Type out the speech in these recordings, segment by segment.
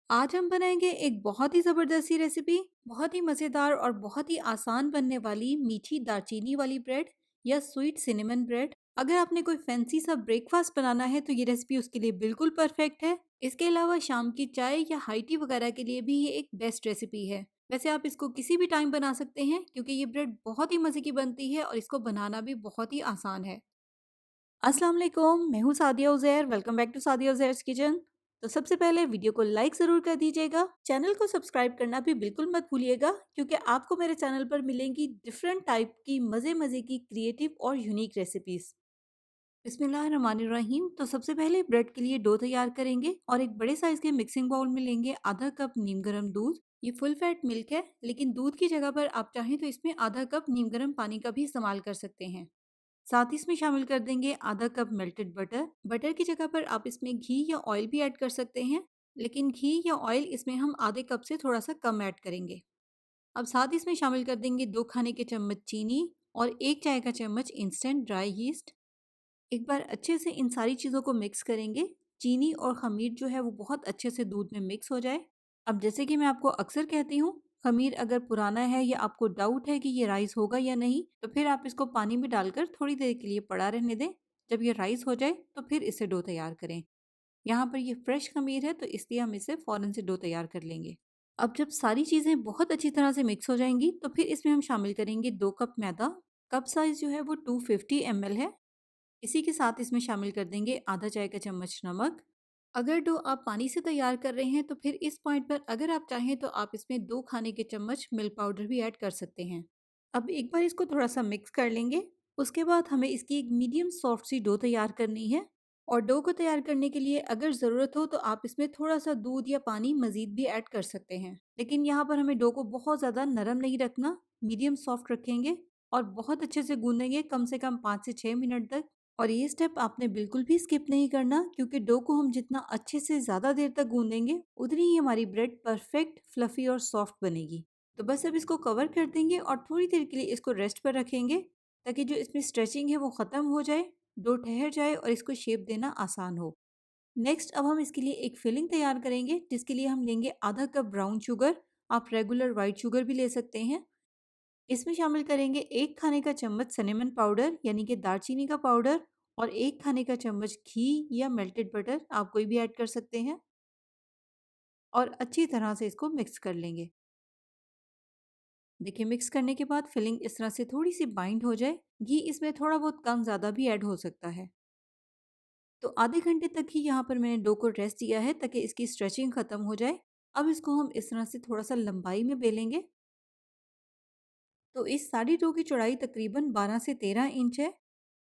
आज हम बनाएंगे एक बहुत ही ज़बरदस्त सी रेसिपी। बहुत ही मज़ेदार और बहुत ही आसान बनने वाली मीठी दालचीनी वाली ब्रेड या स्वीट सिनेमन ब्रेड। अगर आपने कोई फैंसी सा ब्रेकफास्ट बनाना है तो ये रेसिपी उसके लिए बिल्कुल परफेक्ट है। इसके अलावा शाम की चाय या हाई टी वगैरह के लिए भी ये एक बेस्ट रेसिपी है। वैसे आप इसको किसी भी टाइम बना सकते हैं क्योंकि ये ब्रेड बहुत ही मज़े की बनती है और इसको बनाना भी बहुत ही आसान है। अस्सलाम वालेकुम, मैं हूँ Sadia Uzair. Welcome back to Sadia Uzair's kitchen. तो सबसे पहले वीडियो को लाइक ज़रूर कर दीजिएगा। चैनल को सब्सक्राइब करना भी बिल्कुल मत भूलिएगा क्योंकि आपको मेरे चैनल पर मिलेंगी डिफरेंट टाइप की मज़े-मज़े की क्रिएटिव और यूनिक रेसिपीज़। बिस्मिल्लाहिर्रहमानिर्रहीम। तो सबसे पहले ब्रेड के लिए डो तैयार करेंगे और एक बड़े साइज़ के मिक्सिंग बाउल में लेंगे आधा कप नीम गर्म दूध। ये फुल फैट मिल्क है, लेकिन दूध की जगह पर आप चाहें तो इसमें आधा कप नीम गर्म पानी का भी इस्तेमाल कर सकते हैं। साथ ही इसमें शामिल कर देंगे आधा कप मेल्टेड बटर। बटर की जगह पर आप इसमें घी या ऑयल भी ऐड कर सकते हैं, लेकिन घी या ऑयल इसमें हम आधे कप से थोड़ा सा कम ऐड करेंगे। अब साथ ही इसमें शामिल कर देंगे 2 खाने के चम्मच चीनी और 1 चाय का चम्मच इंस्टेंट ड्राई यीस्ट। एक बार अच्छे से इन सारी चीज़ों को मिक्स करेंगे। चीनी और खमीर जो है वो बहुत अच्छे से दूध में मिक्स हो जाए। अब जैसे कि मैं आपको अक्सर कहती हूँ, खमीर अगर पुराना है या आपको डाउट है कि ये राइस होगा या नहीं, तो फिर आप इसको पानी में डालकर थोड़ी देर के लिए पड़ा रहने दें। जब ये राइस हो जाए तो फिर इससे डो तैयार करें। यहाँ पर ये फ्रेश खमीर है तो इसलिए हम इसे फ़ौरन से डो तैयार कर लेंगे। अब जब सारी चीज़ें बहुत अच्छी तरह से मिक्स हो जाएंगी तो फिर इसमें हम शामिल करेंगे 2 कप मैदा। कप साइज़ जो है वो 250 ml है। इसी के साथ इसमें शामिल कर देंगे आधा चाय का चम्मच नमक। अगर डो आप पानी से तैयार कर रहे हैं तो फिर इस पॉइंट पर अगर आप चाहें तो आप इसमें 2 खाने के चम्मच मिल्क पाउडर भी ऐड कर सकते हैं। अब एक बार इसको थोड़ा सा मिक्स कर लेंगे। उसके बाद हमें इसकी एक मीडियम सॉफ्ट सी डो तैयार करनी है। और डो को तैयार करने के लिए अगर ज़रूरत हो तो आप इसमें थोड़ा सा दूध या पानी मज़ीद भी ऐड कर सकते हैं, लेकिन यहाँ पर हमें डो को बहुत ज़्यादा नरम नहीं रखना, मीडियम सॉफ्ट रखेंगे और बहुत अच्छे से गूंदेंगे कम से कम 5 से 6 मिनट तक। और ये स्टेप आपने बिल्कुल भी स्किप नहीं करना क्योंकि डो को हम जितना अच्छे से ज़्यादा देर तक गूंदेंगे उतनी ही हमारी ब्रेड परफेक्ट फ्लफी और सॉफ्ट बनेगी। तो बस अब इसको कवर कर देंगे और थोड़ी देर के लिए इसको रेस्ट पर रखेंगे ताकि जो इसमें स्ट्रेचिंग है वो ख़त्म हो जाए, डो ठहर जाए और इसको शेप देना आसान हो। नेक्स्ट अब हम इसके लिए एक फिलिंग तैयार करेंगे जिसके लिए हम लेंगे आधा कप ब्राउन शुगर। आप रेगुलर वाइट शुगर भी ले सकते हैं। इसमें शामिल करेंगे 1 खाने का चम्मच सिनेमन पाउडर यानी कि दालचीनी का पाउडर और 1 खाने का चम्मच घी या मेल्टेड बटर आप कोई भी ऐड कर सकते हैं और अच्छी तरह से इसको मिक्स कर लेंगे। देखिए मिक्स करने के बाद फिलिंग इस तरह से थोड़ी सी बाइंड हो जाए। घी इसमें थोड़ा बहुत कम ज़्यादा भी ऐड हो सकता है। तो आधे घंटे तक ही यहाँ पर मैंने डो को रेस्ट दिया है ताकि इसकी स्ट्रेचिंग ख़त्म हो जाए। अब इसको हम इस तरह से थोड़ा सा लंबाई में बेलेंगे। तो इस साड़ी डो की चौड़ाई तकरीबन 12 से 13 इंच है।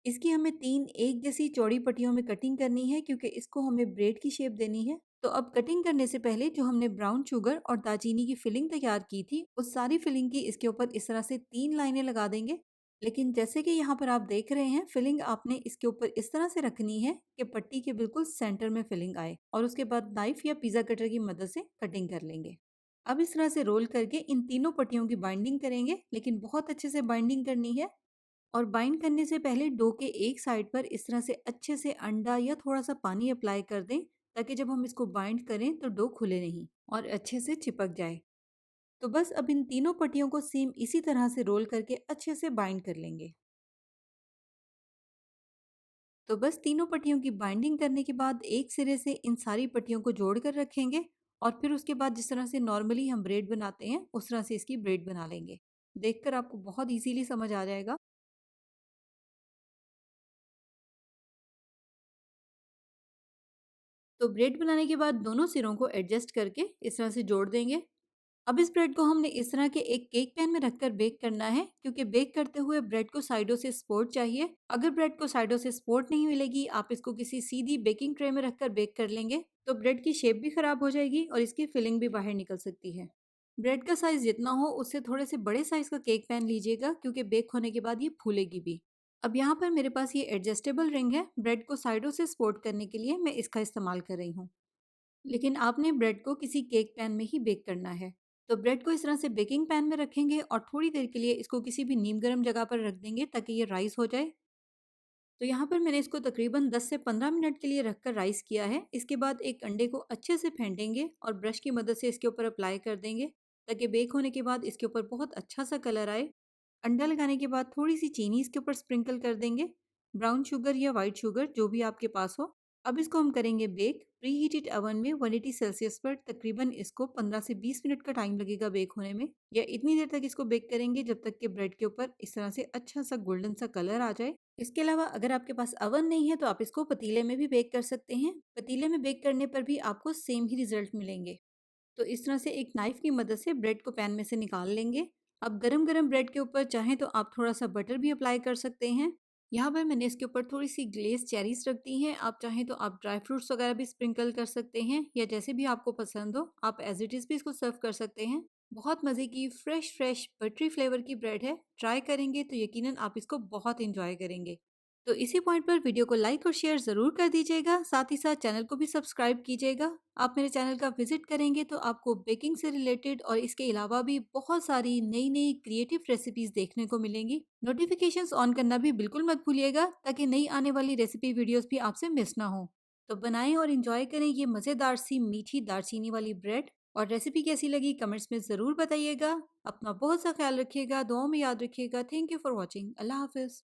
इसकी हमें 3 एक जैसी चौड़ी पट्टियों में कटिंग करनी है क्योंकि इसको हमें ब्रेड की शेप देनी है। तो अब कटिंग करने से पहले जो हमने ब्राउन शुगर और दालचीनी की फिलिंग तैयार की थी, उस सारी फिलिंग की इसके ऊपर इस तरह से 3 लाइनें लगा देंगे। लेकिन जैसे कि यहाँ पर आप देख रहे हैं, फिलिंग आपने इसके ऊपर इस तरह से रखनी है कि पट्टी के बिल्कुल सेंटर में फिलिंग आए और उसके बाद नाइफ या पिज़्ज़ा कटर की मदद से कटिंग कर लेंगे। अब इस तरह से रोल करके इन तीनों पट्टियों की बाइंडिंग करेंगे, लेकिन बहुत अच्छे से बाइंडिंग करनी है। और बाइंड करने से पहले डो के एक साइड पर इस तरह से अच्छे से अंडा या थोड़ा सा पानी अप्लाई कर दें ताकि जब हम इसको बाइंड करें तो डो खुले नहीं और अच्छे से चिपक जाए। तो बस अब इन तीनों पट्टियों को सेम इसी तरह से रोल करके अच्छे से बाइंड कर लेंगे। तो बस तीनों पट्टियों की बाइंडिंग करने के बाद एक सिरे से इन सारी पट्टियों को जोड़ कर रखेंगे और फिर उसके बाद जिस तरह से नॉर्मली हम ब्रेड बनाते हैं उस तरह से इसकी ब्रेड बना लेंगे। देखकर आपको बहुत इजीली समझ आ जाएगा। तो ब्रेड बनाने के बाद दोनों सिरों को एडजस्ट करके इस तरह से जोड़ देंगे। अब इस ब्रेड को हमने इस तरह के एक केक पैन में रखकर बेक करना है क्योंकि बेक करते हुए ब्रेड को साइडों से सपोर्ट चाहिए। अगर ब्रेड को साइडों से सपोर्ट नहीं मिलेगी, आप इसको किसी सीधी बेकिंग ट्रे में रखकर बेक कर लेंगे तो ब्रेड की शेप भी खराब हो जाएगी और इसकी फिलिंग भी बाहर निकल सकती है। ब्रेड का साइज जितना हो उससे थोड़े से बड़े साइज का केक पैन लीजिएगा क्योंकि बेक होने के बाद ये फूलेगी भी। अब यहाँ पर मेरे पास ये एडजस्टेबल रिंग है, ब्रेड को साइडों से सपोर्ट करने के लिए मैं इसका इस्तेमाल कर रही हूँ। लेकिन आपने ब्रेड को किसी केक पैन में ही बेक करना है। तो ब्रेड को इस तरह से बेकिंग पैन में रखेंगे और थोड़ी देर के लिए इसको किसी भी नीम गर्म जगह पर रख देंगे ताकि ये राइस हो जाए। तो यहाँ पर मैंने इसको तकरीबन 10 से 15 मिनट के लिए रखकर राइस किया है। इसके बाद एक अंडे को अच्छे से फेंटेंगे और ब्रश की मदद से इसके ऊपर अप्लाई कर देंगे, ताकि बेक होने के बाद इसके ऊपर बहुत अच्छा सा कलर आए। अंडा लगाने के बाद थोड़ी सी चीनी इसके ऊपर स्प्रिंकल कर देंगे, ब्राउन शुगर या वाइट शुगर जो भी आपके पास हो। अब इसको हम करेंगे बेक प्री हीटेड ओवन में 180 सेल्सियस पर। तकरीबन इसको 15 से 20 मिनट का टाइम लगेगा बेक होने में, या इतनी देर तक इसको बेक करेंगे जब तक कि ब्रेड के ऊपर इस तरह से अच्छा सा गोल्डन सा कलर आ जाए। इसके अलावा अगर आपके पास अवन नहीं है तो आप इसको पतीले में भी बेक कर सकते हैं। पतीले में बेक करने पर भी आपको सेम ही रिजल्ट मिलेंगे। तो इस तरह से एक नाइफ की मदद से ब्रेड को पैन में से निकाल लेंगे। अब गरम गरम ब्रेड के ऊपर चाहें तो आप थोड़ा सा बटर भी अप्लाई कर सकते हैं। यहाँ पर मैंने इसके ऊपर थोड़ी सी ग्लेज चेरीज रख दी हैं। आप चाहें तो आप ड्राई फ्रूट्स वगैरह भी स्प्रिंकल कर सकते हैं, या जैसे भी आपको पसंद हो आप एज इट इज़ भी इसको सर्व कर सकते हैं। बहुत मज़े की फ्रेश फ्रेश बटरी फ्लेवर की ब्रेड है। ट्राई करेंगे तो यकीनन आप इसको बहुत इंजॉय करेंगे। तो इसी पॉइंट पर वीडियो को लाइक और शेयर ज़रूर कर दीजिएगा, साथ ही साथ चैनल को भी सब्सक्राइब कीजिएगा। आप मेरे चैनल का विजिट करेंगे तो आपको बेकिंग से रिलेटेड और इसके अलावा भी बहुत सारी नई नई क्रिएटिव रेसिपीज देखने को मिलेंगी। नोटिफिकेशंस ऑन करना भी बिल्कुल मत भूलिएगा, ताकि नई आने वाली रेसिपी वीडियोस भी आपसे मिस ना हो। तो बनाएं और इंजॉय करें ये मज़ेदार सी मीठी दालचीनी वाली ब्रेड। और रेसिपी कैसी लगी कमेंट्स में ज़रूर बताइएगा। अपना बहुत सा ख्याल रखिएगा, दुआओं में याद रखिएगा। Thank you for watching. Allah हाफिज़।